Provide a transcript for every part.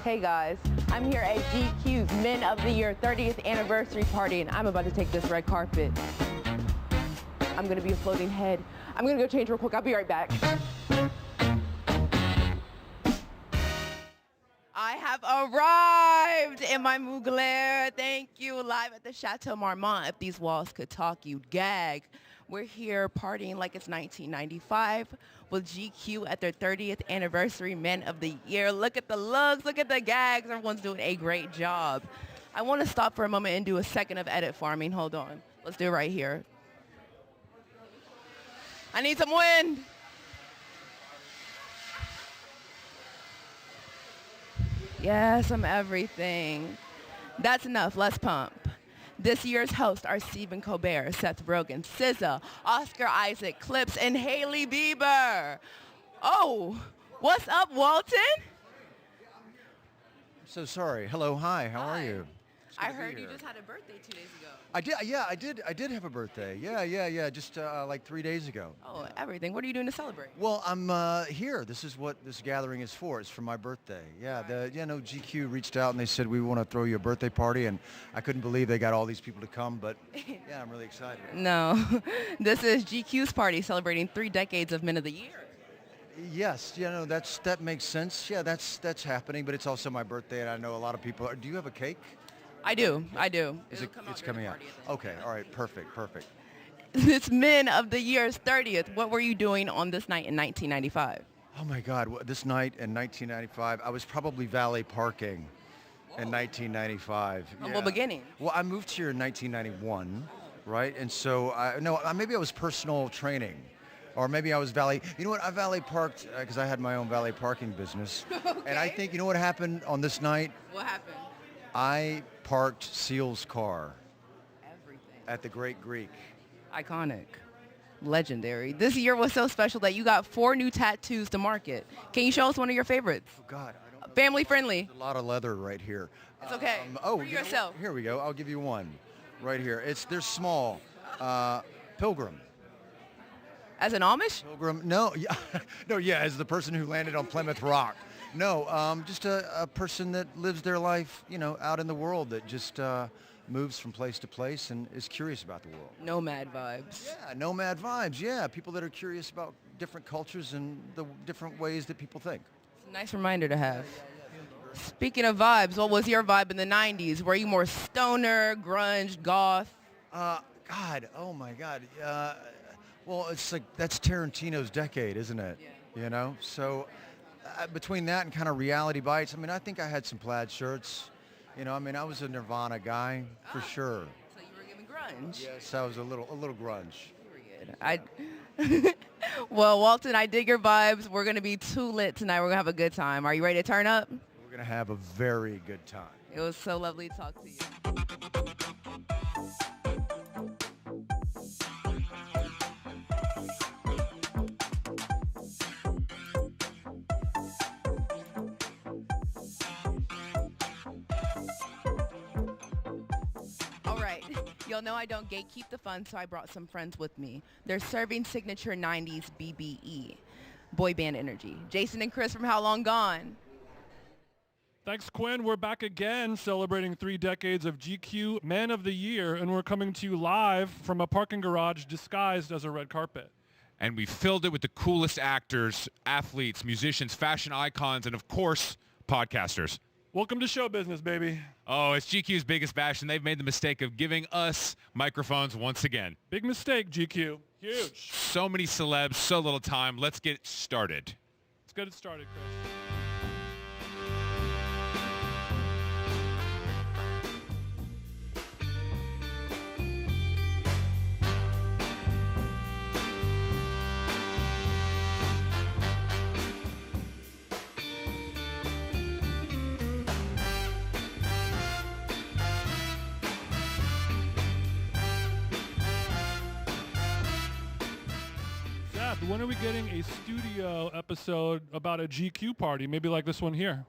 Hey guys, I'm here at GQ's Men of the Year 30th anniversary party, and I'm about to take this red carpet. I'm gonna be a floating head. I'm gonna go change real quick. I'll be right back. I have arrived in my Mugler. Thank you. Live at the Chateau Marmont. If these walls could talk, you'd gag. We're here partying like it's 1995 with GQ at their 30th anniversary Men of the Year. Look at the looks. Look at the gags. Everyone's doing a great job. I want to stop for a moment and do a second of edit farming. Hold on. Let's do it right here. I need some wind. Yes, I'm everything. That's enough. Let's pump. This year's hosts are Stephen Colbert, Seth Rogen, SZA, Oscar Isaac, Clipse, and Hailey Bieber. Oh, what's up, Walton? I'm so sorry. Hello, hi. How are you? I heard you just had a birthday 2 days ago. I did. Yeah, I did have a birthday. Yeah. Just like 3 days ago. Oh, everything. What are you doing to celebrate? Well, I'm here. This is what this gathering is for. It's for my birthday. Yeah. GQ reached out and they said we want to throw you a birthday party, and I couldn't believe they got all these people to come. But yeah, I'm really excited. No, this is GQ's party celebrating 3 decades of Men of the Year. Yes, that makes sense. Yeah, that's happening. But it's also my birthday, and I know a lot of people. Do you have a cake? I do. It's coming out. Okay, all right, perfect. It's Men of the Year's 30th. What were you doing on this night in 1995? Oh my God, this night in 1995, I was probably valet parking in 1995. Humble beginning. Well, I moved here in 1991, right? And so, maybe I was personal training. Or maybe I was valet. You know what? I valet parked because I had my own valet parking business. Okay. And I think, you know what happened on this night? What happened? I parked Seal's car. Everything. At the Great Greek. Iconic. Legendary. This year was so special that you got 4 new tattoos to market. Can you show us one of your favorites? Oh, God. I don't know. Family friendly. There's a lot of leather right here. It's okay. For yourself. Here we go. I'll give you one right here. They're small. Pilgrim. As an Amish? Pilgrim. No. Yeah. As the person who landed on Plymouth Rock. No, just a person that lives their life, out in the world, that just moves from place to place and is curious about the world. Nomad vibes. Yeah, nomad vibes, yeah. People that are curious about different cultures and the different ways that people think. It's a nice reminder to have. Yeah. Speaking of vibes, what was your vibe in the 90s? Were you more stoner, grunge, goth? God, oh my God. Well, it's like, that's Tarantino's decade, isn't it? Yeah. So... between that and kind of reality bites, I think I had some plaid shirts. I was a Nirvana guy for sure. So you were giving grunge. Yes, I was a little grunge. Period. Well, Walton, I dig your vibes. We're going to be too lit tonight. We're going to have a good time. Are you ready to turn up? We're going to have a very good time. It was so lovely to talk to you. Y'all know I don't gatekeep the fun, so I brought some friends with me. They're serving signature 90s BBE, boy band energy. Jason and Chris from How Long Gone? Thanks, Quinn. We're back again celebrating 3 decades of GQ Men of the Year, and we're coming to you live from a parking garage disguised as a red carpet. And we filled it with the coolest actors, athletes, musicians, fashion icons, and of course, podcasters. Welcome to show business, baby. Oh, it's GQ's biggest bash, and they've made the mistake of giving us microphones once again. Big mistake, GQ. Huge. So many celebs, so little time. Let's get started. Let's get it started, Chris. When are we getting a studio episode about a GQ party? Maybe like this one here.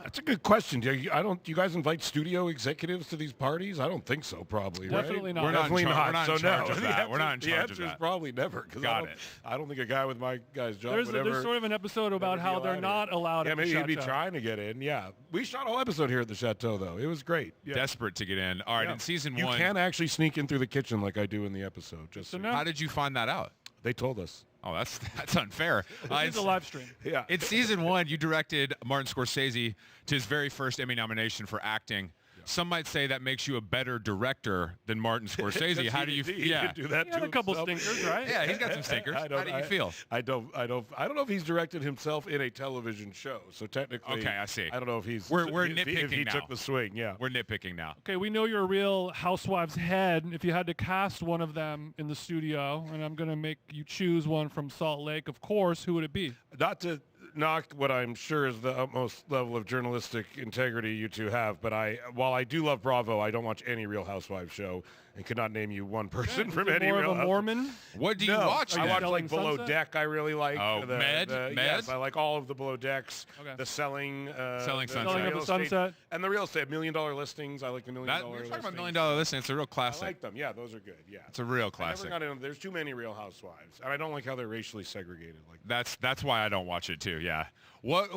That's a good question. Do you guys invite studio executives to these parties? I don't think so, probably. Definitely right? not. We're definitely We're not. not So in charge no. of that. We're not in The charge of answer is that. probably never. Got it. I don't think a guy with my guy's job There's would ever. sort of an episode about how they're not allowed. Yeah, at the maybe he'd be Chateau. trying to get in. Yeah, we shot a whole episode here at the Chateau, though. It was great. Yeah. Desperate to get in. All right, Yeah. in season You 1. can actually sneak in through the kitchen like I do in the episode. Just so no. How did you find that out? they told us. Oh, that's unfair. It's a live stream. Yeah. In season 1, you directed Martin Scorsese to his very first Emmy nomination for acting. Some might say that makes you a better director than Martin Scorsese. How do you feel? He could do that He had to a couple himself. stinkers, right? Yeah, he's got some stinkers. How do you feel? I don't know if he's directed himself in a television show. So technically, Okay, I see. I don't know if he's We're if nitpicking he now. took the swing. Yeah. We're nitpicking now. Okay, we know you're a real housewives head. If you had to cast one of them in the studio, and I'm going to make you choose one from Salt Lake, of course, who would it be? Not to knock what I'm sure is the utmost level of journalistic integrity you two have, but while I do love Bravo, I don't watch any Real Housewives show and could not name you one person from any More Real of a Mormon? What do you No, watch? I then? watch Selling like Below Sunset? Deck. I really like. Oh, Med? Yes, I like all of the Below Decks. Okay. The selling. Selling the Sunset. Selling of real the estate- Sunset. And the real estate $1 million listings. I like the $1 million That, we're listings. talking about $1 million listing. It's a real I classic. like them. Yeah, those are good. Yeah. It's a real I classic. never got in. There's too many Real Housewives, and I don't like how they're racially segregated. Like That's why I don't watch it too. Yeah. What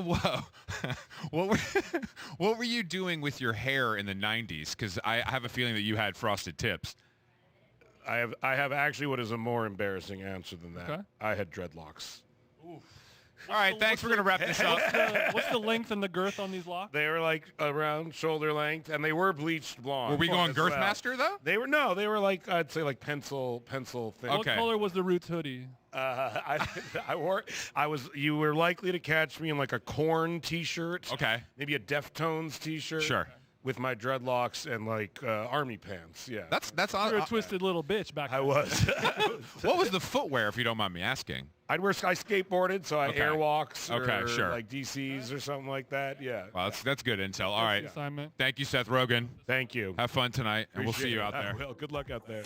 what were you doing with your hair in the 90s? Because I have a feeling that you had frosted tips. I have actually what is a more embarrassing answer than that. Okay. I had dreadlocks. All right, thanks. We're gonna wrap this up. What's the length and the girth on these locks? They were like around shoulder length, and they were bleached blonde. Were we going as well. Girthmaster though? They were like I'd say like pencil thin. What Okay. color was the Roots hoodie? You were likely to catch me in like a Korn T-shirt. Okay. Maybe a Deftones T-shirt. Sure. With my dreadlocks and like army pants. Yeah. That's You're a twisted little bitch back I then. was. What was the footwear, if you don't mind me asking? I skateboarded, so I Okay. airwalks or Okay, sure. like DCs or something like that. Yeah. Well, that's good intel. All right. Assignment. Thank you, Seth Rogen. Thank you. Have fun tonight, and we'll see Appreciate you it. out I there. will. Good luck out there.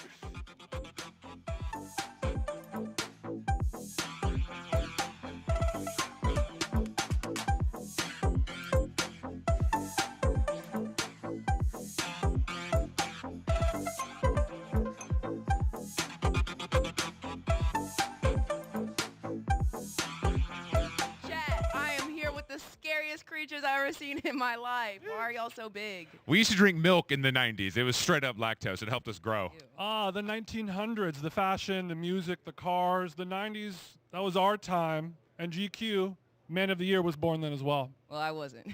Chat, I am here with the scariest creatures I've ever seen in my life. Why are y'all so big? We used to drink milk in the 90s. It was straight up lactose. It helped us grow. Ah, the 1900s, the fashion, the music, the cars. The 90s, that was our time. And GQ, Man of the Year, was born then as well. Well, I wasn't.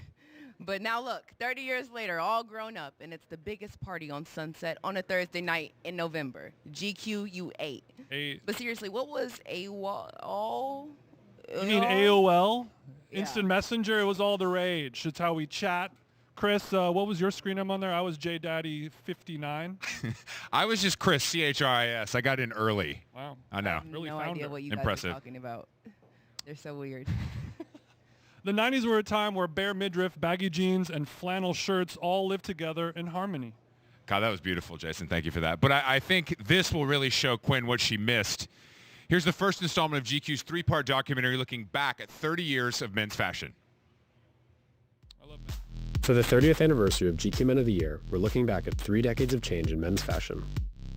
But now look, 30 years later, all grown up, and it's the biggest party on Sunset on a Thursday night in November. GQ, you ate. But seriously, what was AWOL? You mean AOL? Yeah. Instant Messenger? It was all the rage. It's how we chat. Chris, what was your screen name on there? I was JDaddy59. I was just Chris, CHRIS. I got in early. Wow. I know. Really no found idea her. what you Impressive. guys are talking about. They're so weird. The 90s were a time where bare midriff, baggy jeans, and flannel shirts all lived together in harmony. God, that was beautiful, Jason. Thank you for that. But I think this will really show Quinn what she missed. Here's the first installment of GQ's 3-part documentary looking back at 30 years of men's fashion. I love that. For the 30th anniversary of GQ Men of the Year, we're looking back at 3 decades of change in men's fashion.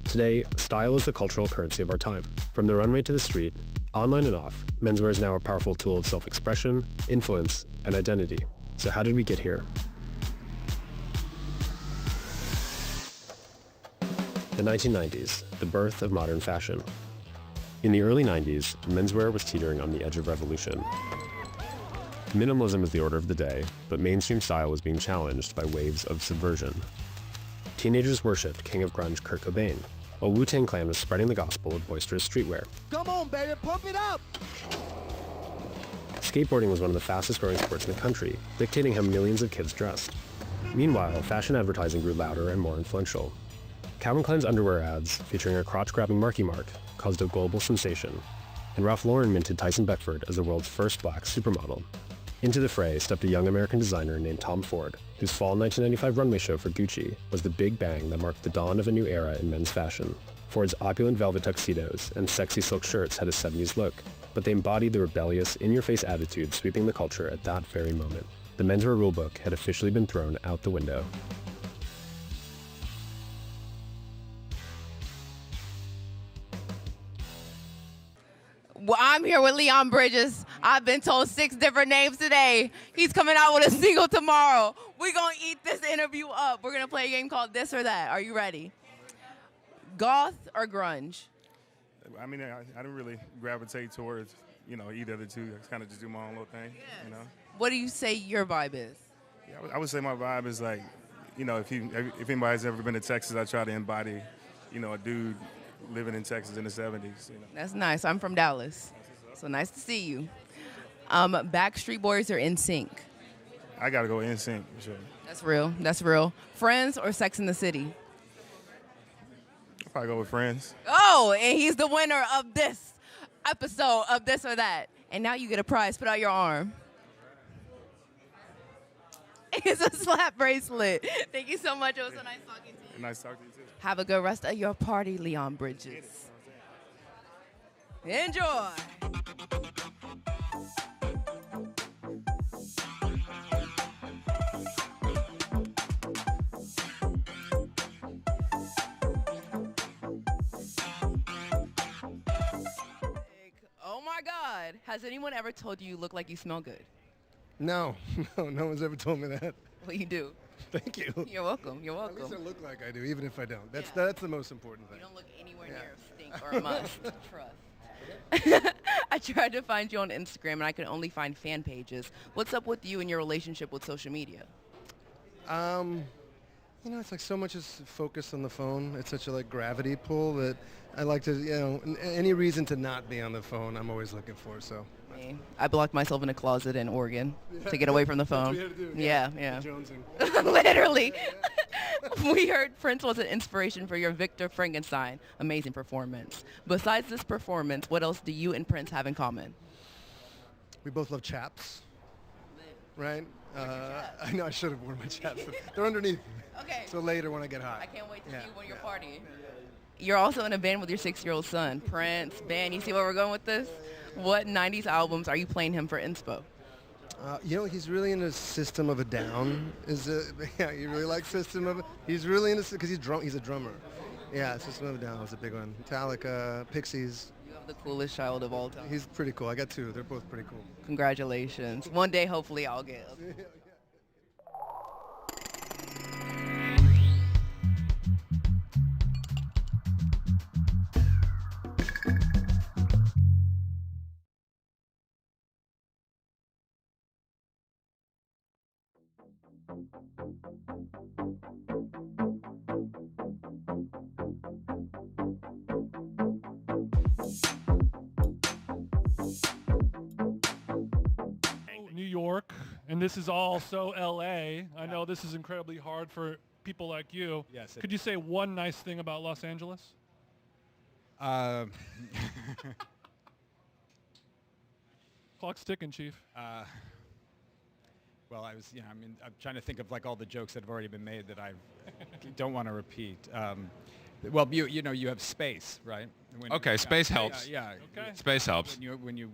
Today, style is the cultural currency of our time. From the runway to the street, online and off, menswear is now a powerful tool of self-expression, influence, and identity. So how did we get here? The 1990s, the birth of modern fashion. In the early 90s, menswear was teetering on the edge of revolution. Minimalism was the order of the day, but mainstream style was being challenged by waves of subversion. Teenagers worshipped King of Grunge Kurt Cobain, while Wu-Tang Clan was spreading the gospel of boisterous streetwear. Come on, baby, pump it up! Skateboarding was one of the fastest growing sports in the country, dictating how millions of kids dressed. Meanwhile, fashion advertising grew louder and more influential. Calvin Klein's underwear ads, featuring a crotch-grabbing Marky Mark, caused a global sensation, and Ralph Lauren minted Tyson Beckford as the world's first black supermodel. Into the fray stepped a young American designer named Tom Ford, whose fall 1995 runway show for Gucci was the big bang that marked the dawn of a new era in men's fashion. Ford's opulent velvet tuxedos and sexy silk shirts had a 70s look, but they embodied the rebellious, in-your-face attitude sweeping the culture at that very moment. the menswear rulebook had officially been thrown out the window. Well, I'm here with Leon Bridges. I've been told 6 different names today. He's coming out with a single tomorrow. We're going to eat this interview up. We're going to play a game called This or That. Are you ready? Goth or grunge? I mean, I don't really gravitate towards, either of the two. I kind of just do my own little thing, What do you say your vibe is? Yeah, I would say my vibe is like, if anybody's ever been to Texas, I try to embody, a dude living in Texas in the 70s. That's nice. I'm from Dallas. So nice to see you. Backstreet Boys or NSYNC? I got to go NSYNC, for sure. That's real. That's real. Friends or Sex in the City? I'll probably go with Friends. Oh, and he's the winner of this episode of This or That. And now you get a prize. Put out your arm. It's a slap bracelet. Thank you so much. It was so nice talking to you. Nice talking to you, too. Have a good rest of your party, Leon Bridges. Enjoy. Oh my God. Has anyone ever told you look like you smell good? No, no one's ever told me that. Well, you do. Thank you. You're welcome. You're welcome. At least I look like I do, even if I don't. That's the most important thing. You don't look anywhere near a stink or a must. Trust. I tried to find you on Instagram, and I could only find fan pages. What's up with you and your relationship with social media? It's like so much is focused on the phone. It's such a gravity pull that I like to, any reason to not be on the phone, I'm always looking for. So. I blocked myself in a closet in Oregon to get away from the phone. That's what you had to do. Yeah. Jonesing. Literally. We heard Prince was an inspiration for your Victor Frankenstein amazing performance. Besides this performance, what else do you and Prince have in common? We both love chaps, right? I know I should have worn my chaps. They're underneath. Okay. So later when I get hot. I can't wait to see you when you're partying. You're also in a band with your 6-year-old son, Prince. Band, you see where we're going with this? What 90s albums are you playing him for inspo? He's really into System of a Down. Yeah, you really like System of a... He's really into... Because he's a drummer. Yeah, System of a Down was a big one. Metallica, Pixies. You have the coolest child of all time. He's pretty cool. I got 2. They're both pretty cool. Congratulations. One day, hopefully, I'll get. New York, and this is all so LA. I know this is incredibly hard for people like you. Yes. Could you say one nice thing about Los Angeles? Clock's ticking, Chief. Well, I'm trying to think of all the jokes that have already been made that I don't want to repeat. Well, you have space, right? Space helps. Yeah. Okay. Space helps. When you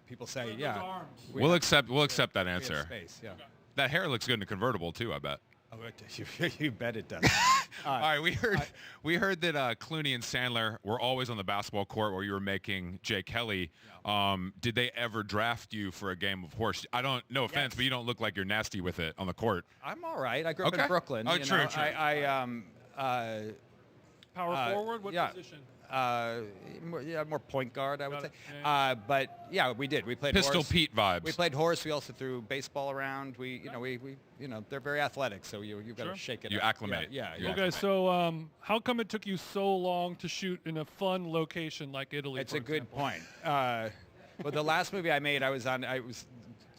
people say, Those yeah. arms. We'll accept that We have answer. space, yeah. That hair looks good in a convertible too, I bet. Oh, you bet it does. All right, we heard that Clooney and Sandler were always on the basketball court where you were making Jay Kelly. Did they ever draft you for a game of horse? No offense, but you don't look like you're nasty with it on the court. I'm all right. I grew up in Brooklyn. Oh, true. Power forward? What yeah. position? More point guard, I would Got say. it. Yeah. But yeah, we did. We played Pistol horse. Pete vibes. We played horse. We also threw baseball around. They're very athletic, so you've got Sure. to shake it. You up. acclimate. Yeah. You Okay, so how come it took you so long to shoot in a fun location like Italy? It's for a good example? point. Well, the last movie I made, I was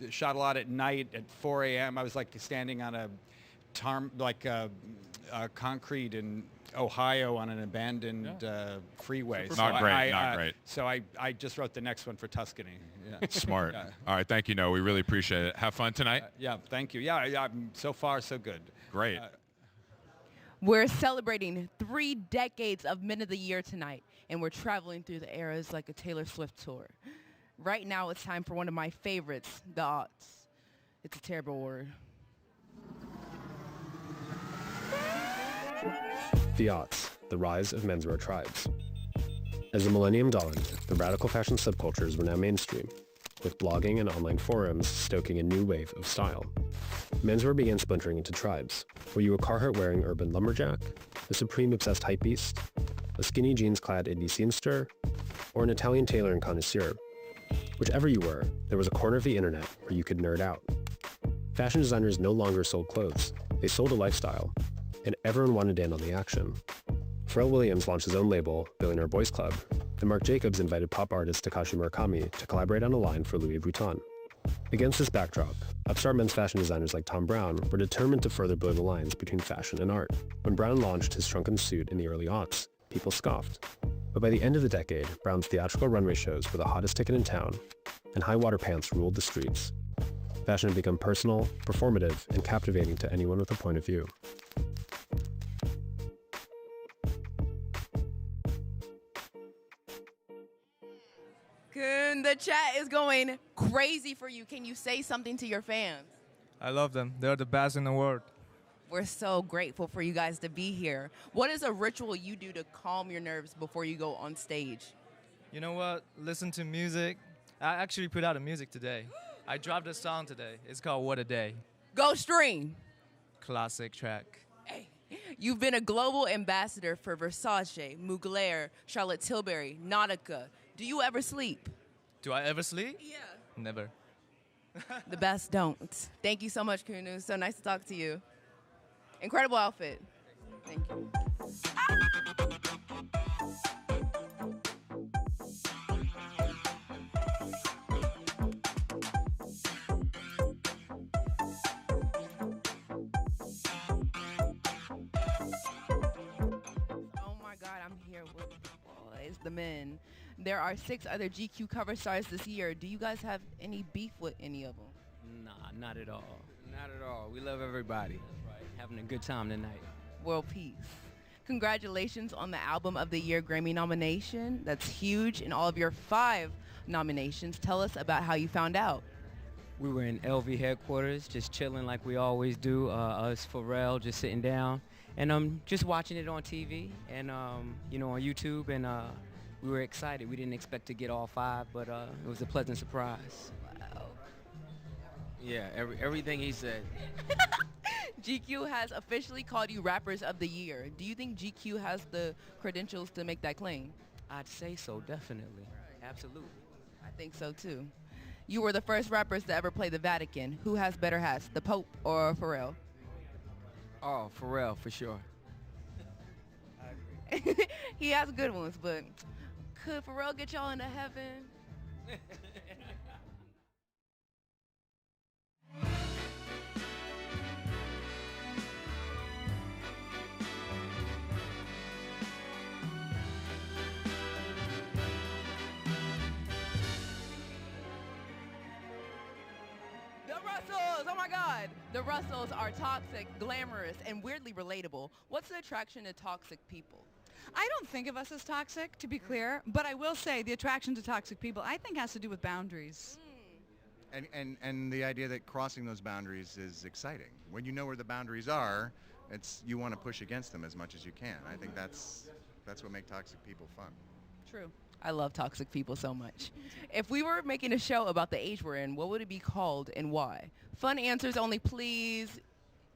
shot a lot at night at 4 a.m. I was standing on a concrete in Ohio on an abandoned freeway. Not great. So I just wrote the next one for Tuscany. Yeah. Smart. Yeah. All right, thank you, Noah. We really appreciate it. Have fun tonight. Yeah, thank you. Yeah, so far so good. Great. We're celebrating 3 decades of Men of the Year tonight, and we're traveling through the eras like a Taylor Swift tour. Right now, it's time for one of my favorites, the aughts. It's a terrible word. The aughts, the rise of menswear tribes. As the millennium dawned, the radical fashion subcultures were now mainstream, with blogging and online forums stoking a new wave of style. Menswear began splintering into tribes. Were you a Carhartt-wearing urban lumberjack, a Supreme-obsessed hypebeast, a skinny jeans-clad indie scenester, or an Italian tailor and connoisseur? Whichever you were, there was a corner of the internet where you could nerd out. Fashion designers no longer sold clothes. They sold a lifestyle, and everyone wanted in on the action. Pharrell Williams launched his own label, Billionaire Boys Club, and Marc Jacobs invited pop artist Takashi Murakami to collaborate on a line for Louis Vuitton. Against this backdrop, upstart men's fashion designers like Thom Browne were determined to further blur the lines between fashion and art. When Browne launched his shrunken suit in the early aughts, people scoffed. But by the end of the decade, Browne's theatrical runway shows were the hottest ticket in town, and high-water pants ruled the streets. Fashion had become personal, performative, and captivating to anyone with a point of view. The chat is going crazy for you. Can you say something to your fans? I love them. They're the best in the world. We're so grateful for you guys to be here. What is a ritual you do to calm your nerves before you go on stage? You know what? Listen to music. I actually put out a music today. I dropped a song today. It's called What a Day. Go stream. Classic track. Hey, you've been a global ambassador for Versace, Mugler, Charlotte Tilbury, Nautica. Do you ever sleep? Do I ever sleep? Yeah. Never. The best don't. Thank you so much, Kunu. So nice to talk to you. Incredible outfit. Thank you. Oh my God, I'm here with the men. There are 6 other GQ cover stars this year. Do you guys have any beef with any of them? Nah, not at all. Not at all. We love everybody. That's right. Having a good time tonight. World peace. Congratulations on the Album of the Year Grammy nomination. That's huge. And all of your 5 nominations. Tell us about how you found out. We were in LV headquarters, just chilling like we always do. Us, Pharrell, just sitting down. And just watching it on TV and, you know, on YouTube. And we were excited. We didn't expect to get all 5, but it was a pleasant surprise. Wow. Yeah, everything he said. GQ has officially called you Rappers of the Year. Do you think GQ has the credentials to make that claim? I'd say so, definitely. Absolutely. I think so, too. You were the first rappers to ever play the Vatican. Who has better hats, the Pope or Pharrell? Oh, Pharrell, for sure. He has good ones, but could Pharrell get y'all into heaven? The Russells, oh my God. The Russells are toxic, glamorous, and weirdly relatable. What's the attraction to toxic people? I don't think of us as toxic, to be clear, but I will say the attraction to toxic people, I think, has to do with boundaries. And the idea that crossing those boundaries is exciting. When you know where the boundaries are, you want to push against them as much as you can. I think that's what makes toxic people fun. True. I love toxic people so much. If we were making a show about the age we're in, what would it be called and why? Fun answers only, please.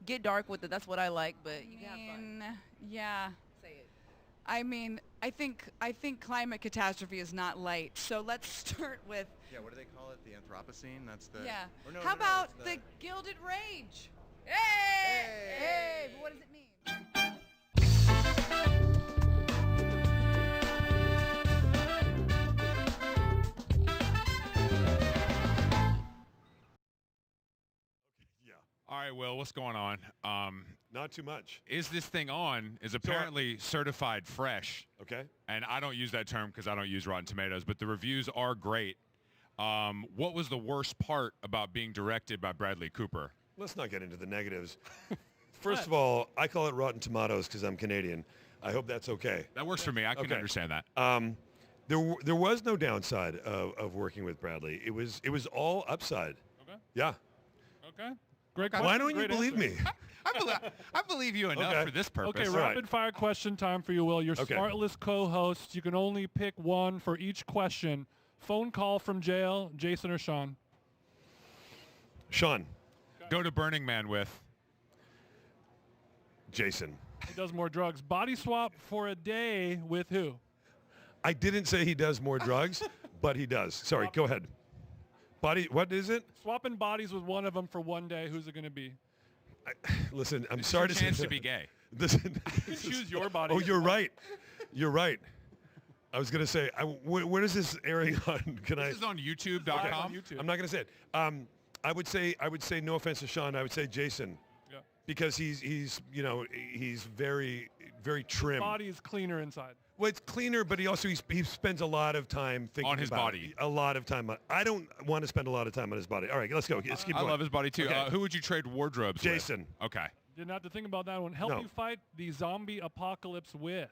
Get dark with it. That's what I like, but you can have fun. Yeah. Say it. I mean, I think climate catastrophe is not light. So let's start with. Yeah. What do they call it? The Anthropocene. That's the. Yeah. No, How about the Gilded Rage? Hey! Hey! But what does it mean? All right, Will, what's going on? Not too much. Is This Thing On is apparently certified fresh. Okay. And I don't use that term because I don't use Rotten Tomatoes, but the reviews are great. What was the worst part about being directed by Bradley Cooper? Let's not get into the negatives. First of all, I call it Rotten Tomatoes because I'm Canadian. I hope that's okay. That works for me. I can understand that. There was no downside of working with Bradley. It was all upside. Okay. Yeah. Okay. Great Why question, don't you great believe answer. me? I believe you enough for this purpose. Okay, rapid fire question time for you, Will. Your smartless co-hosts. You can only pick one for each question. Phone call from jail, Jason or Sean? Sean. Go to Burning Man with Jason. He does more drugs. Body swap for a day with who? I didn't say he does more drugs, but he does. Sorry, go ahead. Body, what is it? Swapping bodies with one of them for one day. Who's it going to be? Listen, I'm It's sorry your to chance say to be gay. Listen, You can choose your body. Oh, you're right. You're right. I was going to say, where is this airing on? This is on YouTube.com. YouTube. I'm not going to say it. I would say, no offense to Sean, I would say Jason. Yeah. Because he's very, very trim. His body is cleaner inside. Well, it's cleaner, but he spends a lot of time thinking On his about body. it. A lot of time. I don't want to spend a lot of time on his body. All right, let's go. Let's keep I going. love his body too. Okay. Who would you trade wardrobes Jason. with? Okay. Didn't have to think about that one. Help No. you fight the zombie apocalypse with?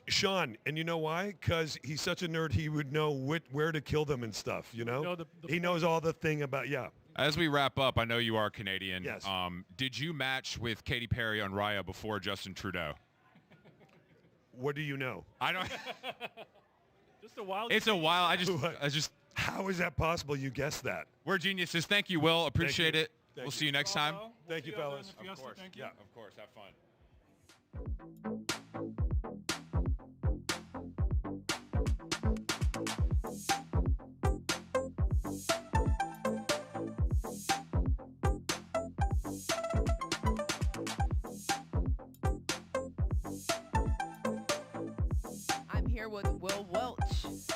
Sean, and you know why? Because he's such a nerd, he would know where to kill them and stuff, you know? He knows all the thing about, As we wrap up, I know you are Canadian. Yes. Did you match with Katy Perry on Raya before Justin Trudeau? What do you know? I don't. Just a wild. It's a while. I just. How is that possible? You guessed that. We're geniuses. Thank you, Will. Appreciate you. it. Thank We'll you. see you next time. Thank you, fellas. Of course. Thank you. Yeah, of course. Have fun. I'm here with Will Welch,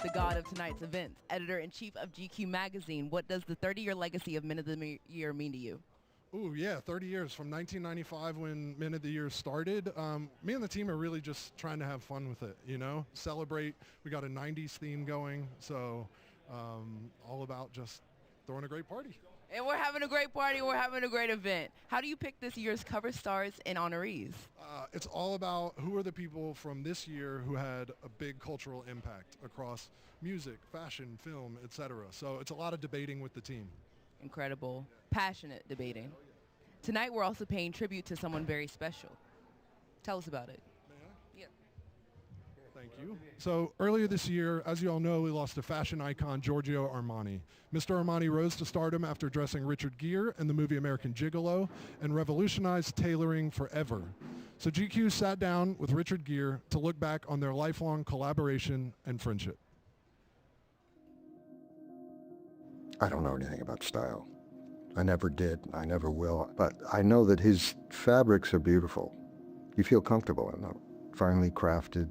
the god of tonight's events, editor-in-chief of GQ magazine. What does the 30-year legacy of Men of the Year mean to you? Ooh, yeah, 30 years from 1995 when Men of the Year started. Me and the team are really just trying to have fun with it, you know, celebrate. We got a 90s theme going, so all about just throwing a great party. And we're having a great party. We're having a great event. How do you pick this year's cover stars and honorees? It's all about who are the people from this year who had a big cultural impact across music, fashion, film, etc. So it's a lot of debating with the team. Incredible, passionate debating. Tonight we're also paying tribute to someone very special. Tell us about it. Yeah. Thank you. So earlier this year, as you all know, we lost a fashion icon, Giorgio Armani. Mr. Armani rose to stardom after dressing Richard Gere in the movie American Gigolo and revolutionized tailoring forever. So GQ sat down with Richard Gere to look back on their lifelong collaboration and friendship. I don't know anything about style. I never did. I never will. But I know that his fabrics are beautiful. You feel comfortable in them. Finely crafted,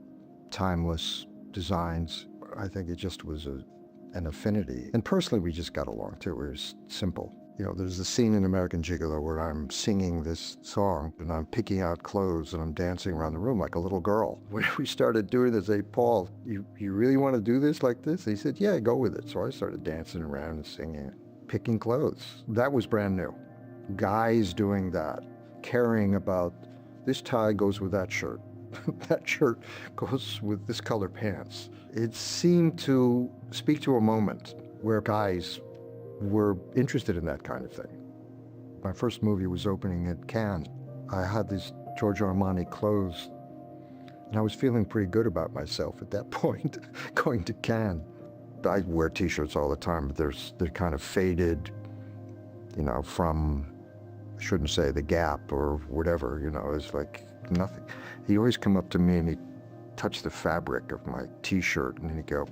timeless designs. I think it just was an affinity. And personally, we just got along too. It was simple. You know, there's a scene in American Gigolo where I'm singing this song and I'm picking out clothes and I'm dancing around the room like a little girl. When we started doing this, I said, Paul, you really want to do this like this? And he said, yeah, go with it. So I started dancing around and singing, picking clothes. That was brand new. Guys doing that, caring about this tie goes with that shirt. That shirt goes with this color pants. It seemed to speak to a moment where guys were interested in that kind of thing. My first movie was opening at Cannes. I had these Giorgio Armani clothes, and I was feeling pretty good about myself at that point, going to Cannes. I wear T-shirts all the time, but they're kind of faded, you know, from, I shouldn't say the Gap or whatever, you know, it's like nothing. He'd always come up to me and he'd touch the fabric of my T-shirt, and then he'd go,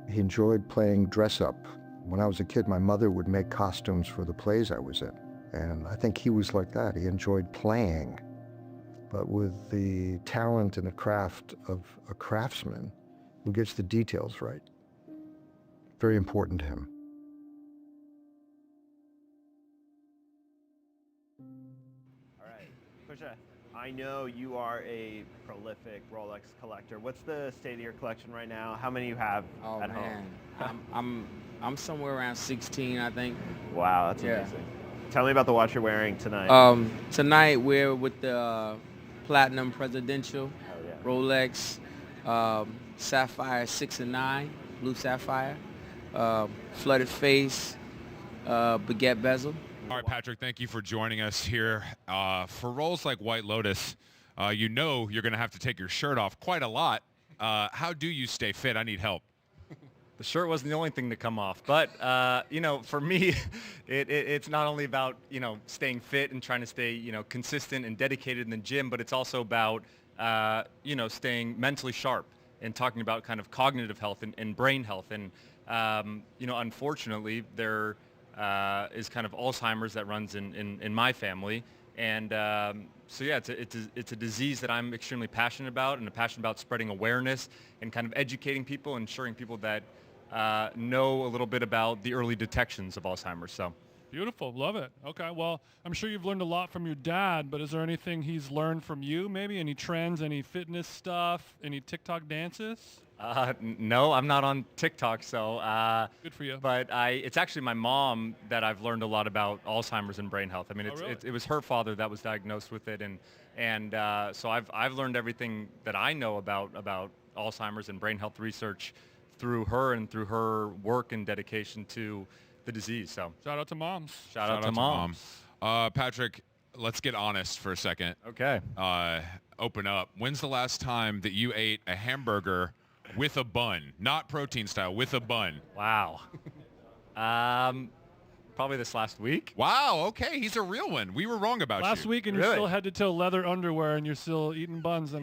He enjoyed playing dress-up. When I was a kid, my mother would make costumes for the plays I was in. And I think he was like that. He enjoyed playing, but with the talent and the craft of a craftsman who gets the details right. Very important to him. All right, Pusha, I know you are a prolific Rolex collector. What's the state of your collection right now? How many you have at home? I'm somewhere around 16, I think. Wow, that's amazing. Tell me about the watch you're wearing tonight. Tonight we're with the Platinum Presidential Rolex Sapphire 6 and 9, blue sapphire. flooded face, baguette bezel. All right, Patrick, thank you for joining us here. For roles like White Lotus, you know you're going to have to take your shirt off quite a lot. How do you stay fit? I need help. The shirt wasn't the only thing to come off, but you know, for me, it's not only about, you know, staying fit and trying to stay, you know, consistent and dedicated in the gym, but it's also about you know, staying mentally sharp and talking about kind of cognitive health and brain health. And you know, unfortunately, there is kind of Alzheimer's that runs in my family, and so yeah, it's a disease that I'm extremely passionate about, and I'm passionate about spreading awareness and kind of educating people, ensuring people that know a little bit about the early detections of Alzheimer's. So. Beautiful. Love it. Okay. Well, I'm sure you've learned a lot from your dad, but is there anything he's learned from you, maybe? Any trends, any fitness stuff, any TikTok dances? No, I'm not on TikTok, so. Good for you. But it's actually my mom that I've learned a lot about Alzheimer's and brain health. I mean, really? it was her father that was diagnosed with it, and so I've learned everything that I know about Alzheimer's and brain health research through her and through her work and dedication to the disease. So shout out to moms. Shout out to moms. Patrick, let's get honest for a second. Okay. Open up. When's the last time that you ate a hamburger with a bun, not protein style, with a bun? Wow. Probably this last week. Wow. Okay, he's a real one. We were wrong about Last you. week, and you're still head to toe leather underwear, and you're still eating buns.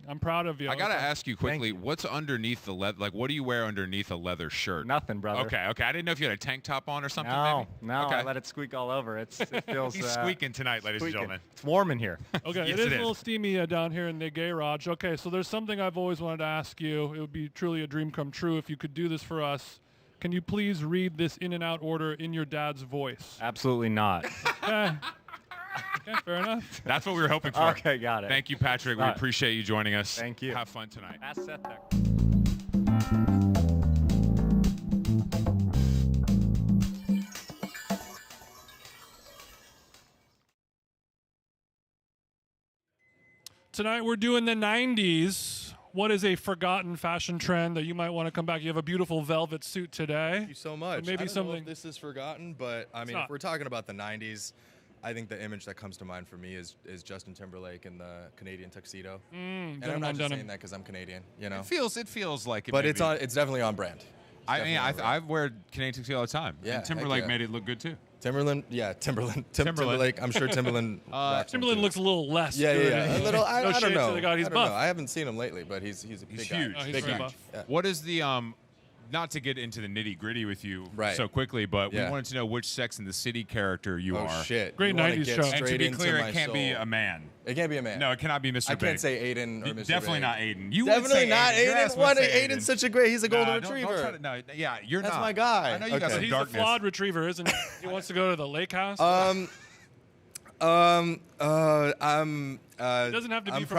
I'm proud of you. I gotta ask you quickly, what's underneath the leather? Like, what do you wear underneath a leather shirt? Nothing, brother. Okay. I didn't know if you had a tank top on or something. No, maybe? no. Okay. I let it squeak all over. It feels. He's squeaking tonight, ladies and gentlemen. It's warm in here. Okay, Yes, it is a little steamy down here in the garage. Okay, so there's something I've always wanted to ask you. It would be truly a dream come true if you could do this for us. Can you please read this in and out order in your dad's voice? Absolutely not. Okay. Okay, fair enough. That's what we were hoping for. Okay, got it. Thank you, Patrick. We appreciate you joining us. Thank you. Have fun tonight. Ask Seth there. Tonight we're doing the 90s. What is a forgotten fashion trend that you might want to come back? You have a beautiful velvet suit today. Thank you so much. Maybe I don't something. know if this is forgotten, but I mean, if we're talking about the 90s, I think the image that comes to mind for me is Justin Timberlake in the Canadian tuxedo. And I'm not just saying that because I'm Canadian, you know. It feels like it. But it's definitely on brand. I wear Canadian tuxedo all the time. Yeah, and Timberlake made it look good too. Timberlake. I'm sure Timberland. Timberland looks a little less. Yeah, good. yeah. A little. I No don't shade know. to the guy. He's I don't buff. know. I haven't seen him lately, but he's a big He's guy. huge. he's Big very guy. buff. Yeah. What is the not to get into the nitty gritty with you so quickly, but we wanted to know which Sex and the City character you are. Oh shit! Great You wanna 90s get show. And to straight be into clear, my it can't be soul. a man. It can't be a man. No, it cannot be Mr. I Big. can't say Aiden or Mr. Definitely Big. not Aiden. You Definitely would say not Aiden. Your Aiden. ass would What? say Aiden's such a great. He's a golden Nah, don't retriever. try to, no, yeah, you're That's not. my guy. I know you got Okay. some He's darkness. a flawed retriever, isn't he? He wants to go to the lake house. I'm. It doesn't have to be I'm from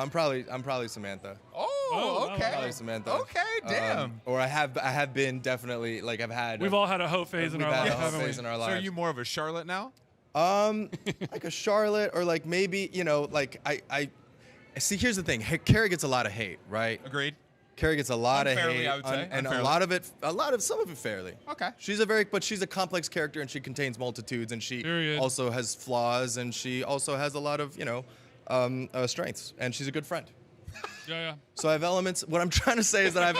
probably I'm probably Samantha. Oh, okay. Probably Samantha. Okay, damn. Or I have been definitely like I've had. We've all had a hoe phase in our life, We've had a hoe haven't we? phase in our So lives. are you more of a Charlotte now? Like a Charlotte or like maybe like I see. Here's the thing. Carrie gets a lot of hate, right? Agreed. Carrie gets a lot Unfairly, of hate, I would say. and Unfairly. some of it fairly. Okay. She's a complex character, and she contains multitudes, and she Period. also has flaws, and she also has a lot of strengths, and she's a good friend. Yeah. So I have elements. What I'm trying to say is that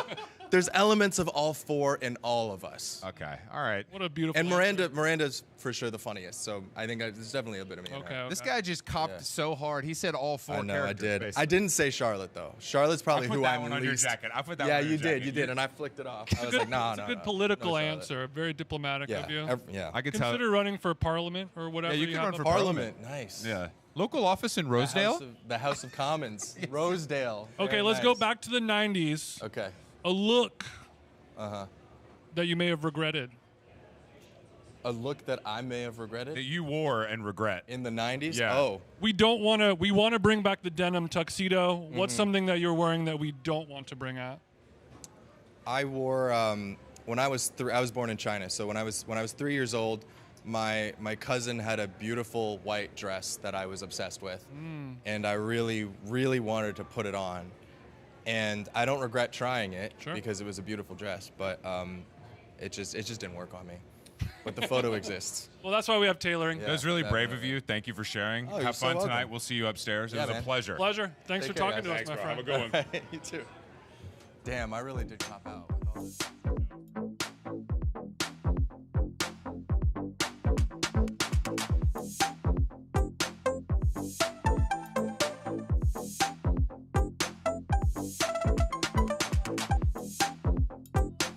there's elements of all four in all of us. Okay. All right. What a beautiful. And Miranda's for sure the funniest. So I think there's definitely a bit of me. in her. Okay. This guy just copped so hard. He said all four I know, characters. I did. Basically. I didn't say Charlotte though. Charlotte's probably I put who that I'm one on your least. jacket. I put that Yeah, one on you your did. jacket. You did, and I flicked it off. I was Good, like, no, it's no, a good no, political no Charlotte. answer. Very diplomatic of you. Yeah. I could tell. Consider running for parliament or whatever. Yeah, you can have run up for there. Parliament. Nice. Yeah. Local office in Rosedale. The House of Commons. Rosedale. Okay, Very let's go nice. back to the 90s. Okay. A look Uh-huh. that you may have regretted. A look that I may have regretted That you wore and regret. in the 90s? Yeah. Oh. We want to bring back the denim tuxedo. What's something that you're wearing that we don't want to bring out? I wore when I was I was born in China. So when I was 3 years old, my cousin had a beautiful white dress that I was obsessed with. And I really, really wanted to put it on. And I don't regret trying it because it was a beautiful dress. But it just didn't work on me. But the photo exists. Well, that's why we have tailoring. Yeah, That was really brave definitely. of you. Thank you for sharing. Oh, you're Have so fun welcome. tonight. We'll see you upstairs. It Yeah, was man. a pleasure. Pleasure. Thanks Take for care, talking guys. to us, my Have a friend. good one. You too. Damn, I really did cop out. with all this.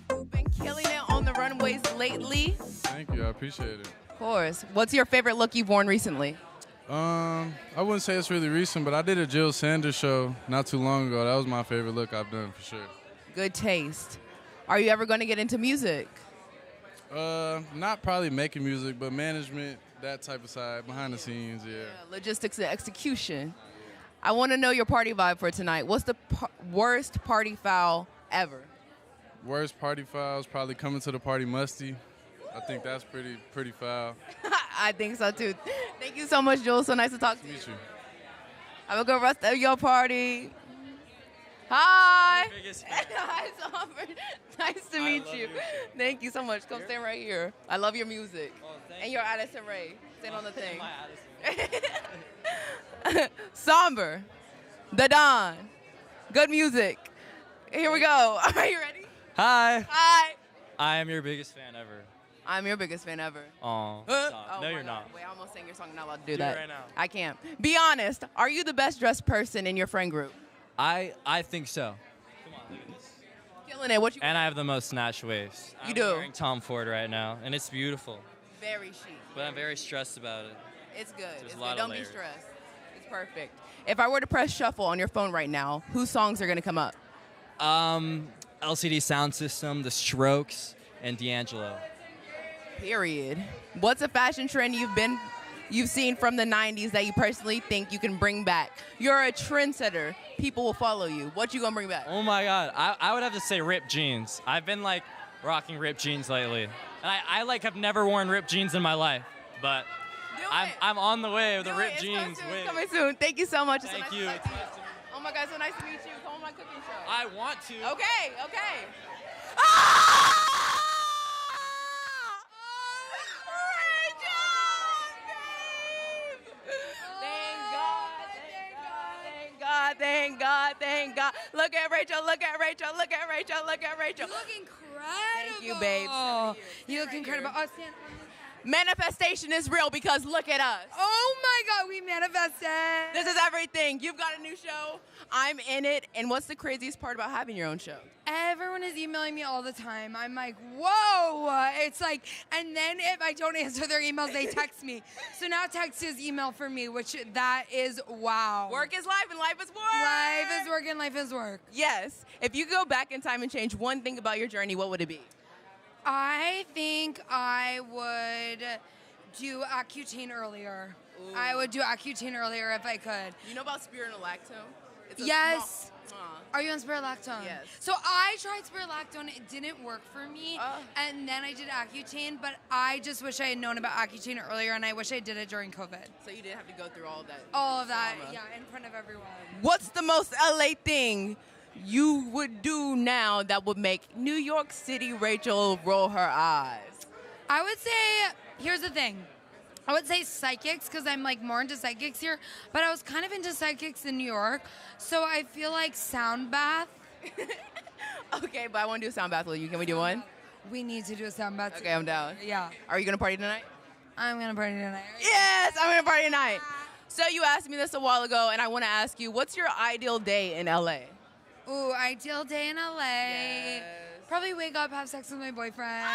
You've been killing it on the runways lately. Thank you. I appreciate it. Of course. What's your favorite look you've worn recently? I wouldn't say it's really recent, but I did a Jill Sanders show not too long ago. That was my favorite look I've done for sure. Good taste. Are you ever going to get into music? Not probably making music, but management, that type of side, behind the scenes, yeah. Logistics and execution. I want to know your party vibe for tonight. What's the worst party foul ever? Worst party fouls, probably coming to the party musty. I think that's pretty foul. I think so too. Thank you so much, Jules. So nice to talk to you. Meet you. Have a good rest of your party. Hi. Hi, Somber. Nice to meet you. Thank you so much. Come stand right here. I love your music. And your Addison Rae. Stand on the thing. Somber. The Don. Good music. Here we go. Are you ready? Hi. Hi. I am your biggest fan ever. I'm your biggest fan ever. Aw, Oh, stop. No, you're not. Wait, I almost sang your song. I'm not allowed to do Do it that. right now. I can't. Be honest. Are you the best dressed person in your friend group? I think so. Come on, look at this. Killing it. What you? And I have the most snatched waist. You I'm do. wearing Tom Ford right now, and it's beautiful. Very chic. But I'm very stressed about it. It's good. There's It's a lot good. of Don't be layers. stressed. It's perfect. If I were to press shuffle on your phone right now, whose songs are going to come up? LCD Sound System, The Strokes, and D'Angelo. Period. What's a fashion trend you've seen from the 90s that you personally think you can bring back? You're a trendsetter. People will follow you. What you gonna bring back? Oh my God, I would have to say ripped jeans. I've been like rocking ripped jeans lately, and I like have never worn ripped jeans in my life, but I'm on the way with the ripped jeans. It's coming soon. Thank you so much. It's so Thank nice you. to talk to you. Oh my God, so nice to meet you. Come on my cooking show. I want to. Okay, okay. Thank God, thank God. Look at Rachel, look at Rachel, look at Rachel, look at Rachel. You look incredible. Thank you, babes. You look incredible. Oh, stand. Manifestation is real because look at us. Oh my God, we manifested. This is everything. You've got a new show. I'm in it. And what's the craziest part about having your own show? Everyone is emailing me all the time. I'm like, whoa. It's like, and then if I don't answer their emails, they text me. So now text is email for me, which that is wow. Work is life and life is work. Life is work and life is work. Yes. If you go back in time and change one thing about your journey, what would it be? I think I would do Accutane earlier. Ooh. I would do Accutane earlier if I could. You know about spironolactone? It's a Yes. small- Are you on spironolactone? Yes. So I tried spironolactone. It didn't work for me. And then I did Accutane, but I just wish I had known about Accutane earlier, and I wish I did it during COVID. So you didn't have to go through all of that. All of that, trauma. yeah, in front of everyone. What's the most LA thing you would do now that would make New York City Rachel roll her eyes? I would say, here's the thing. I would say psychics because I'm like more into psychics here, but I was kind of into psychics in New York, so I feel like sound bath. Okay, but I want to do a sound bath with you. Can we do one? We need to do a sound bath. Okay, I'm down. Yeah. Are you going to party tonight? I'm going to party tonight. Yes, I'm going to party tonight. So you asked me this a while ago, and I want to ask you, what's your ideal day in LA? Ooh, ideal day in LA. Probably wake up, have sex with my boyfriend.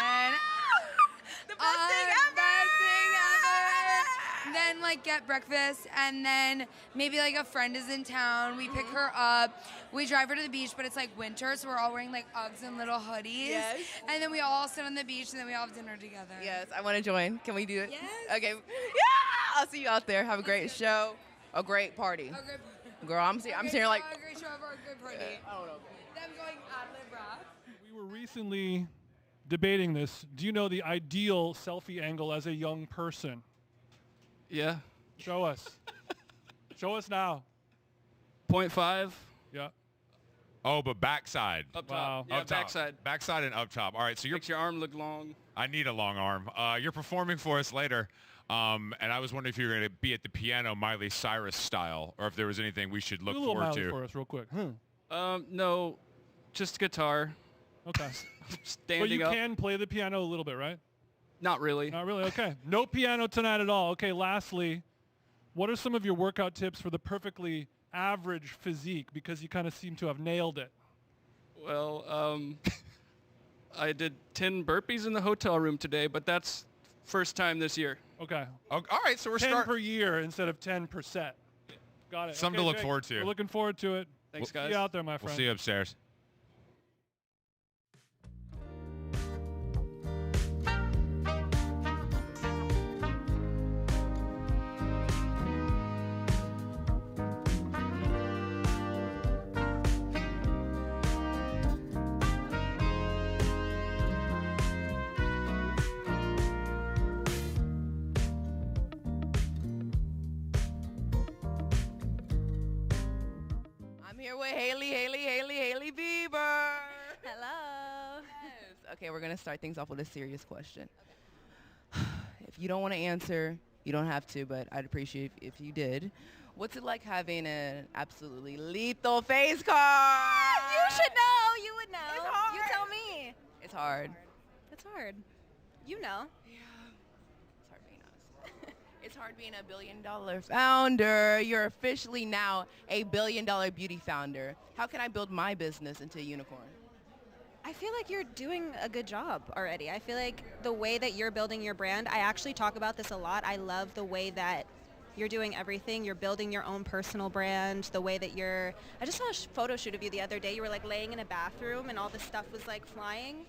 The best thing ever! Best thing ever! Then like get breakfast, and then maybe like a friend is in town. We pick her up. We drive her to the beach, but it's like winter, so we're all wearing like Uggs and little hoodies. Yes. And then we all sit on the beach, and then we all have dinner together. Yes, I want to join. Can we do it? Yes. Okay. Yeah! I'll see you out there. Have a great show. A great party. Girl, I'm sitting here like... A great show for a good party. I don't know. Them going ad-lib rap. We were recently debating this. Do you know the ideal selfie angle as a young person? Yeah. Show us. Show us now. 0.5. Yeah. Oh, but backside. Up top. Yeah, Up top. backside. Backside and up top. All right, so Makes your arm look long. I need a long arm. You're performing for us later, and I was wondering if you were going to be at the piano Miley Cyrus style, or if there was anything we should look Do a little forward Miley to. for us real quick. No, just guitar. Okay. Standing But you up. can play the piano a little bit, right? Not really. Not really. Okay. No piano tonight at all. Okay. Lastly, what are some of your workout tips for the perfectly average physique? Because you kind of seem to have nailed it. Well, I did 10 burpees in the hotel room today, but that's first time this year. Okay. All right, so we're 10 starting per year instead of 10%. Got it. Something Okay, to look Jake, forward to. We're looking forward to it. Thanks, See guys. you out there, my We'll friend. see you upstairs. I'm here with Hailey Bieber. Hello. Yes. Okay, we're gonna start things off with a serious question. If you don't want to answer, you don't have to, but I'd appreciate if you did. What's it like having an absolutely lethal face card? You should know. You would know. It's hard. You tell me. It's hard. It's hard. You know. It's hard being us. It's hard being a billion-dollar founder. You're officially now a billion-dollar beauty founder. How can I build my business into a unicorn? I feel like you're doing a good job already. I feel like the way that you're building your brand, I actually talk about this a lot. I love the way that you're doing everything. You're building your own personal brand, the way that I just saw a photo shoot of you the other day. You were like laying in a bathroom and all this stuff was like flying.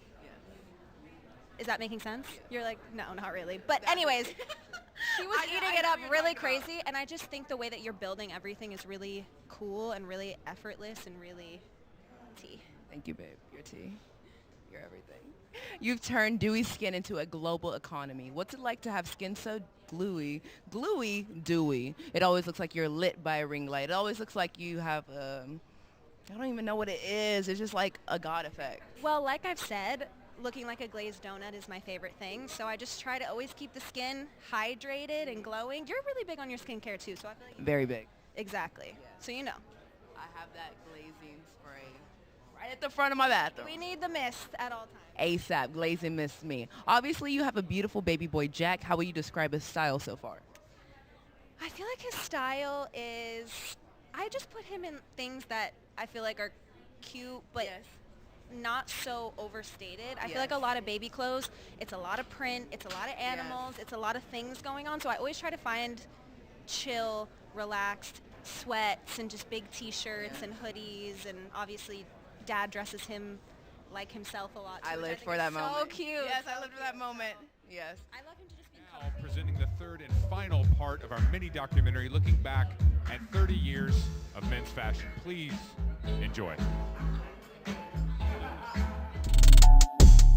Is that making sense? You're like, no, not really. But anyways, she was eating it up really crazy, and I just think the way that you're building everything is really cool and really effortless and really tea. Thank you, babe. You're tea. You're everything. You've turned dewy skin into a global economy. What's it like to have skin so dewy? It always looks like you're lit by a ring light. It always looks like you have I don't even know what it is. It's just like a God effect. Well, like I've said, looking like a glazed donut is my favorite thing. So I just try to always keep the skin hydrated and glowing. You're really big on your skincare too, so I feel like Very big. Exactly. Yeah. So you know. I have that glazing spray right at the front of my bathroom. We need the mist at all times. ASAP, glazing mist me. Obviously, you have a beautiful baby boy, Jack. How will you describe his style so far? I feel like his style is, I just put him in things that I feel like are cute, but not so overstated. I feel like a lot of baby clothes, it's a lot of print, it's a lot of animals, it's a lot of things going on. So I always try to find chill, relaxed sweats and just big t-shirts and hoodies, and obviously Dad dresses him like himself a lot too. I lived for that moment. So cute. Yes, I lived for that moment. Yes. I love him to just be Now presenting the third and final part of our mini documentary looking back at 30 years of men's fashion. Please enjoy.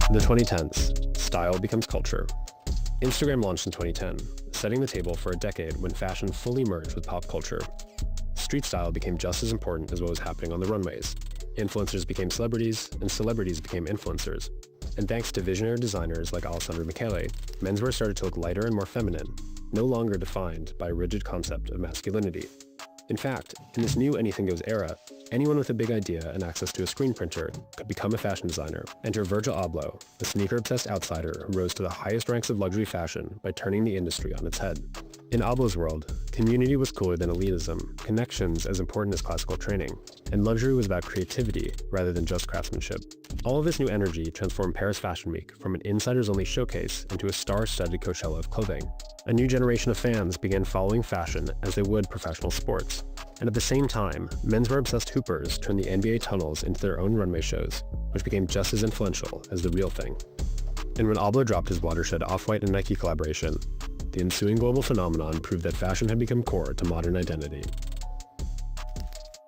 In the 2010s, style becomes culture. Instagram launched in 2010, setting the table for a decade when fashion fully merged with pop culture. Street style became just as important as what was happening on the runways. Influencers became celebrities, and celebrities became influencers. And thanks to visionary designers like Alessandro Michele, menswear started to look lighter and more feminine, no longer defined by a rigid concept of masculinity. In fact, in this new anything goes era, anyone with a big idea and access to a screen printer could become a fashion designer. Enter Virgil Abloh, a sneaker-obsessed outsider who rose to the highest ranks of luxury fashion by turning the industry on its head. In Abloh's world, community was cooler than elitism, connections as important as classical training, and luxury was about creativity rather than just craftsmanship. All of this new energy transformed Paris Fashion Week from an insiders-only showcase into a star-studded Coachella of clothing. A new generation of fans began following fashion as they would professional sports. And at the same time, menswear-obsessed hoopers turned the NBA tunnels into their own runway shows, which became just as influential as the real thing. And when Abloh dropped his watershed Off-White and Nike collaboration, the ensuing global phenomenon proved that fashion had become core to modern identity.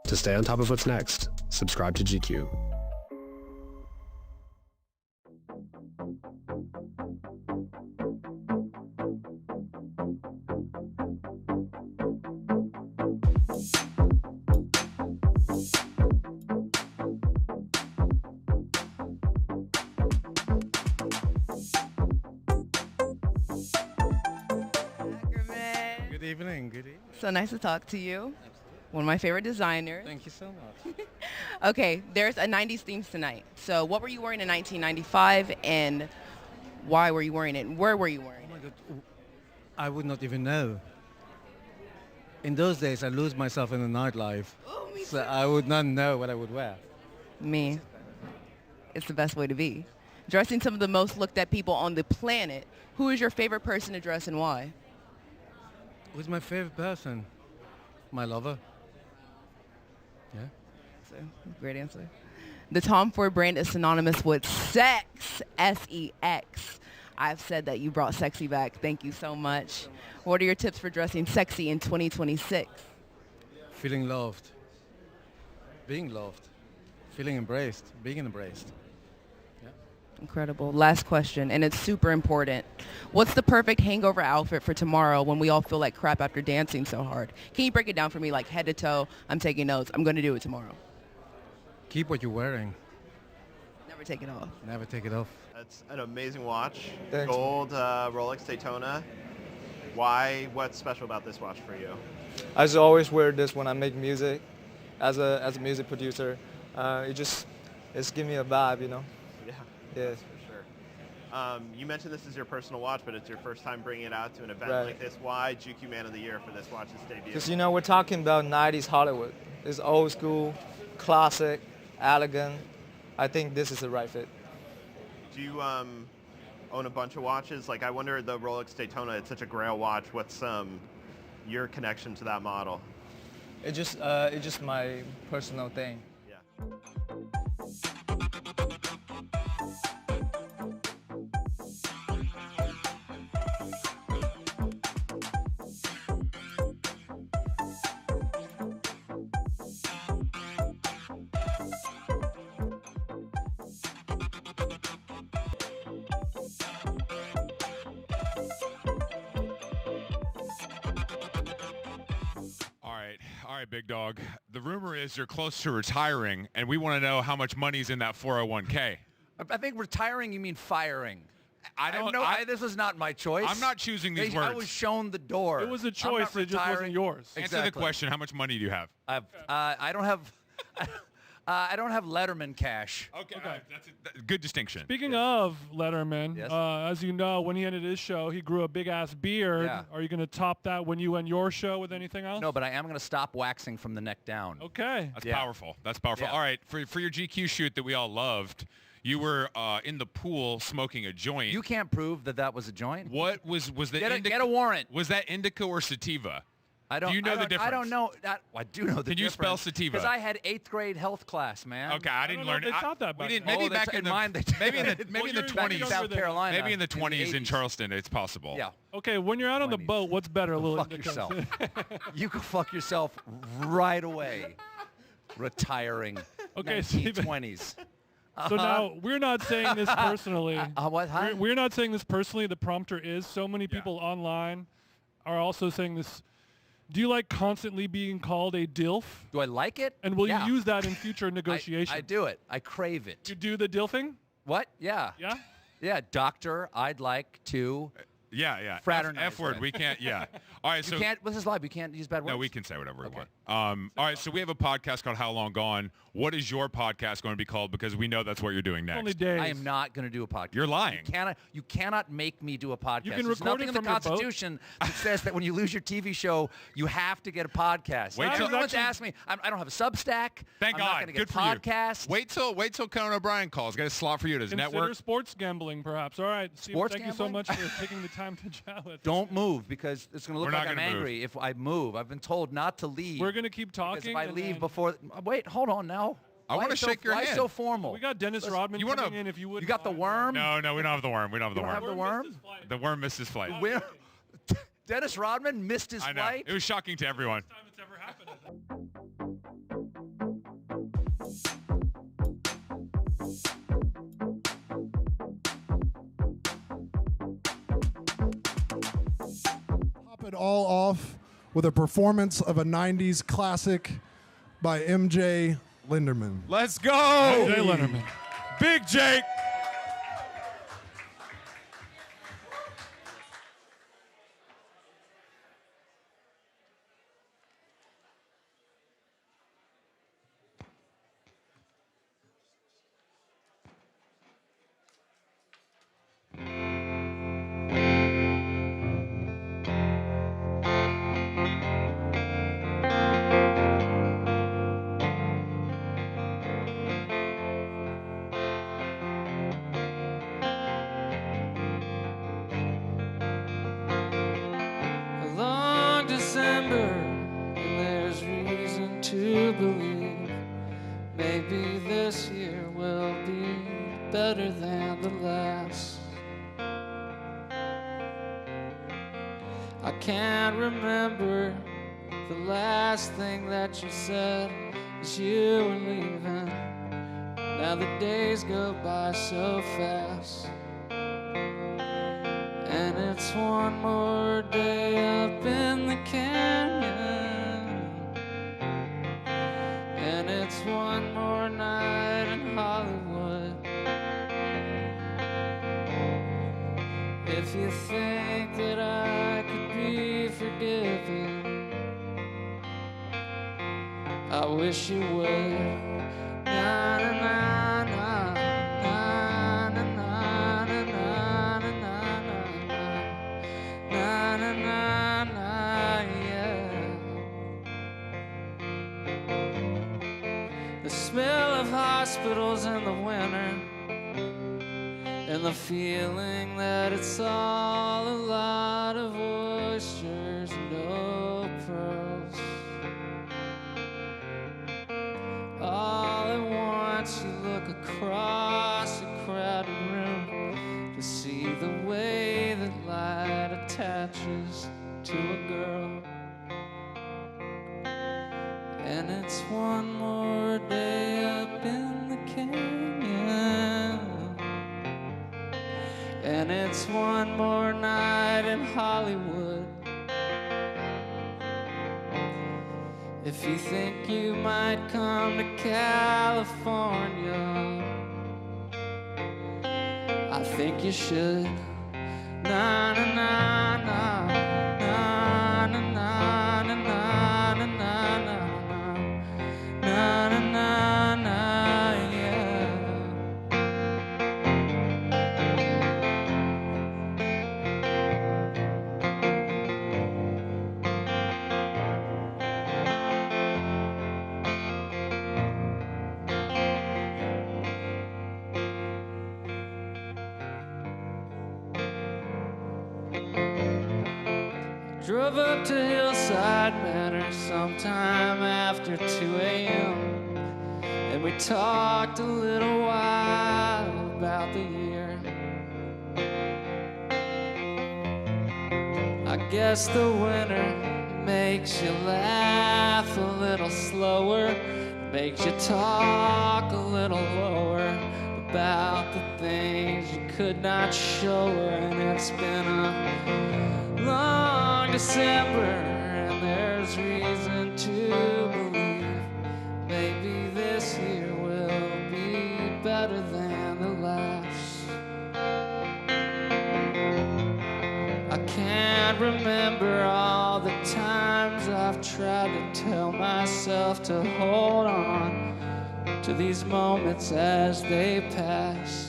To stay on top of what's next, subscribe to GQ. So nice to talk to you. One of my favorite designers. Thank you so much. Okay, there's a 90s theme tonight. So what were you wearing in 1995 and why were you wearing it? And where were you wearing it? I would not even know. In those days, I lose myself in the nightlife. Oh, me So too. I would not know what I would wear. Me. It's the best way to be. Dressing some of the most looked at people on the planet. Who is your favorite person to dress and why? Who's my favorite person? My lover. Yeah. So, great answer. The Tom Ford brand is synonymous with sex, S-E-X. I've said that you brought sexy back. Thank you so much. What are your tips for dressing sexy in 2026? Feeling loved. Being loved. Feeling embraced. Being embraced. Incredible. Last question, and it's super important. What's the perfect hangover outfit for tomorrow when we all feel like crap after dancing so hard? Can you break it down for me, like head to toe? I'm taking notes. I'm going to do it tomorrow. Keep what you're wearing. Never take it off. Never take it off. That's an amazing watch. Thanks. Gold Rolex Daytona. Why? What's special about this watch for you? I just always wear this when I make music, as a music producer. It's gives me a vibe, you know. Yeah. Yeah. That's for sure. You mentioned this is your personal watch, but it's your first time bringing it out to an event Right. like this. Why GQ Man of the Year for this watch's debut? Because, you know, we're talking about 90s Hollywood. It's old school, classic, elegant. I think this is the right fit. Do you own a bunch of watches? Like, I wonder, the Rolex Daytona, it's such a grail watch. What's your connection to that model? It's just my personal thing. Yeah. All right, big dog. The rumor is you're close to retiring, and we want to know how much money's in that 401k. I think retiring, you mean firing. I don't know. I- This is not my choice. I'm not choosing these I words. was shown the door. It was a I'm choice. not It just wasn't retiring. yours. Answer the question. How much money do you have? I don't have. I don't have Letterman cash. Okay. That's a good distinction. Speaking of Letterman, Yes. as you know, when he ended his show, he grew a big-ass beard. Yeah. Are you going to top that when you end your show with anything else? No, but I am going to stop waxing from the neck down. Okay. That's powerful. That's powerful. Yeah. All right, for your GQ shoot that we all loved, you were in the pool smoking a joint. You can't prove that was a joint. What was the Get a warrant. Was that indica or sativa? I don't. Do you know I the don't- difference? I don't know. I do know the difference. Can you spell sativa? Because I had 8th grade health class, man. Okay, I didn't learn it. They taught that We back didn't. then. Maybe Oh, back in the mine they maybe in the did. maybe in the Well, you're 20s. South Carolina. Maybe in the in the 20s in 80s. Charleston, it's possible. Yeah. Okay, when you're out on the 20s. boat, what's better? A little Fuck indica? yourself. You can fuck yourself right away. Retiring. Okay, Stephen. 1920s. So now we're not saying this personally. What? Huh? We're not saying this personally. The prompter is. So many people online are also saying this. Do you like constantly being called a DILF? Do I like it? And will Yeah. you use that in future negotiations? I do it. I crave it. You do the DILFing? What? Yeah. Yeah? Yeah, doctor, I'd like to Yeah. fraternize F word. with. We can't. Yeah. All right. So you can't, this is live, you can't use bad words. no, we can say whatever we want. All right. So we have a podcast called How Long Gone. What is your podcast going to be called? Because we know that's what you're doing next. Only days. I am not going to do a podcast. You're lying. You cannot make me do a podcast. You can There's record nothing it in the from your boat. Constitution that says that when you lose your TV show, you have to get a podcast. Wait till- Everyone's asked me. I don't have a Substack. Thank I'm God. Not gonna Good get for podcast. you. Wait till Conan O'Brien calls. Got a slot for you. Does Consider network? sports gambling, perhaps. All right, Steve, Sports thank you so gambling? much for taking the time to chat with us. Don't move because it's going to look We're like not I'm gonna move. angry if I move. I've been told not to leave. We're going to keep because talking. if I and leave then- before, wait, hold on now. I Why wanna so- shake your why hand. so formal? We got Dennis Listen, Rodman you wanna- coming in if you would. You got the worm? No, we don't have the worm. We don't have the You don't worm. have the worm? The worm missed his flight. Where- Dennis Rodman missed his I know. flight? It was shocking to everyone. First time it's ever happened. Top it all off with a performance of a 90s classic by MJ Linderman. Let's go. Jay Letterman. Big Jake. believe maybe this year will be better than the last. I can't remember the last thing that you said as you were leaving. Now the days go by so fast, and it's one more day up in the canyon, and it's one more night in Hollywood. If you think that I could be forgiven, I wish you would. Na na na na na na na na na na na na na, yeah. The smell of hospitals in the winter, and the feeling that it's all a lot of oysters, no pearls. All at once you look across a crowded room to see the way that light attaches to a girl. And it's one more day up in the canyon, and it's one more night in Hollywood. If you think you might come to California, I think you should. Na na na na na na na na na na na na na na na, yeah. Drove up to Hillside Manor sometime after 2 a.m. and we talked a little while about the year. I guess the winter makes you laugh a little slower, makes you talk a little lower about the things you could not show her, and it's been a long December, and there's reason to believe maybe this year will be better than the last. I can't remember all the times I've tried to tell myself to hold on to these moments as they pass.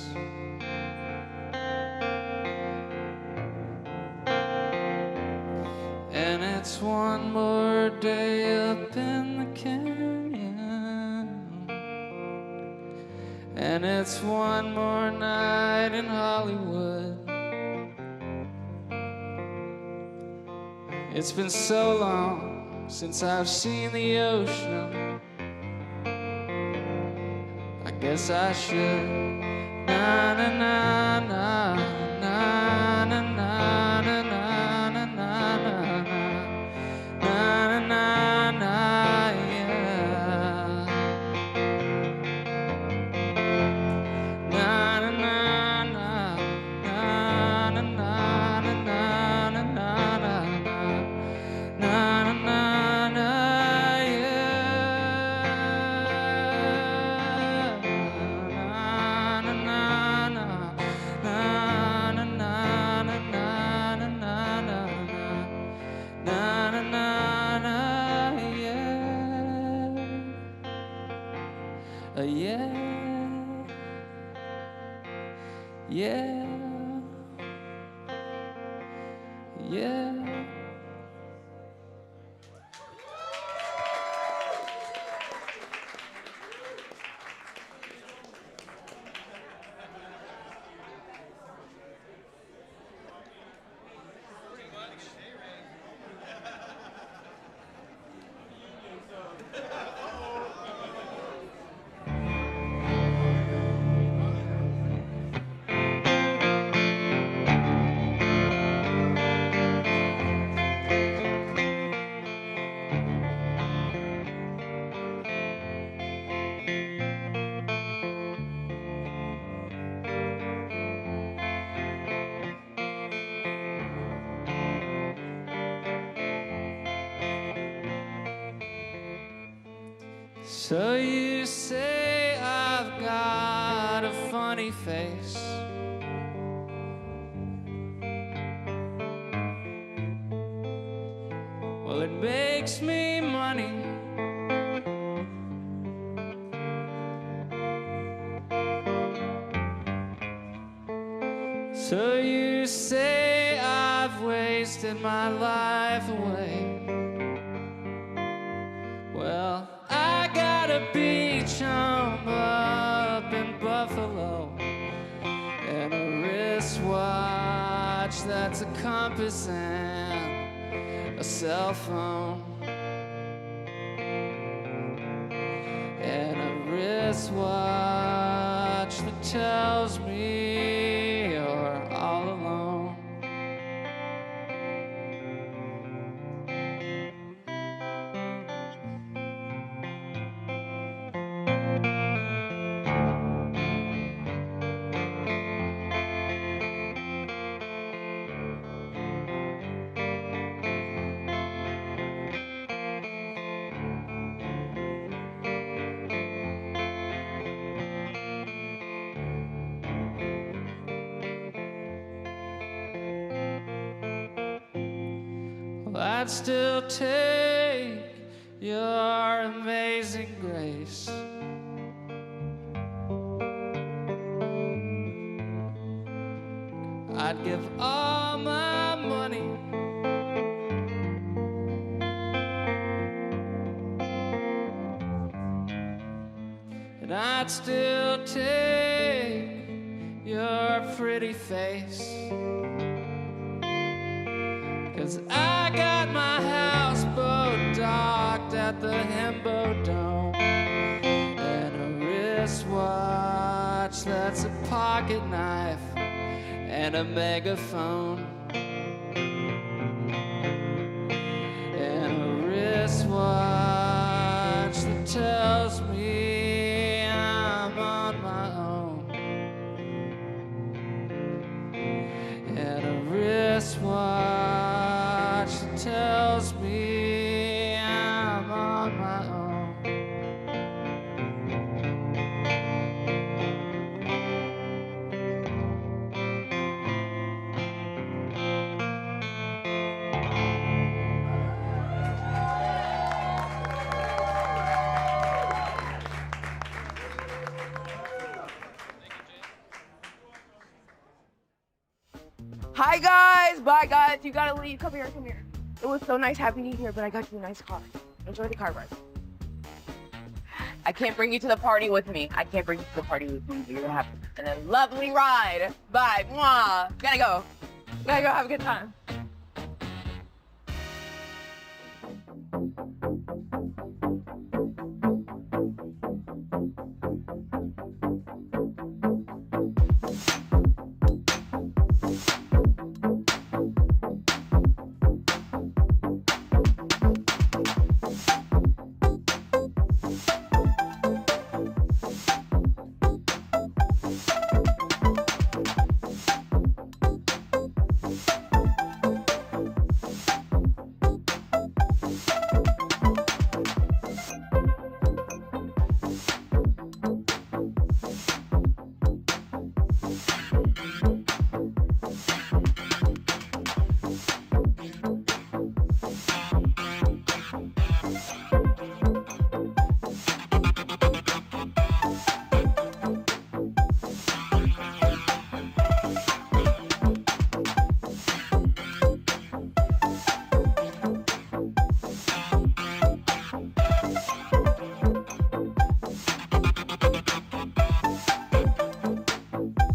And it's one more day up in the canyon, and it's one more night in Hollywood. It's been so long since I've seen the ocean, I guess I should. Na na na na na na na na na na na na na na, yeah. Na na na na na na na na na na na na na na, yeah, yeah, yeah. So you say I've got a funny face. Well, it makes me money. So you say I've wasted my life away. Well, I got a beach home up in Buffalo, and a wristwatch that's a compass and a cell phone, and a wristwatch that tells me you're all alone. I'd still take your amazing grace. I'd give all my money. And I'd still take your pretty face. 'Cause I got my houseboat docked at the Hembo Dome, and a wristwatch that's a pocket knife and a megaphone, and a wristwatch that tells me I'm on my own, and a wristwatch that tells me I'm on my own. Hi guys, bye guys. You gotta leave. Come here, come here. It was so nice having you here, but I got you a nice car. Enjoy the car ride. I can't bring you to the party with me. I can't bring you to the party with me. You're gonna have a lovely ride. Bye. Mwah. Gotta go. Gotta go have a good time.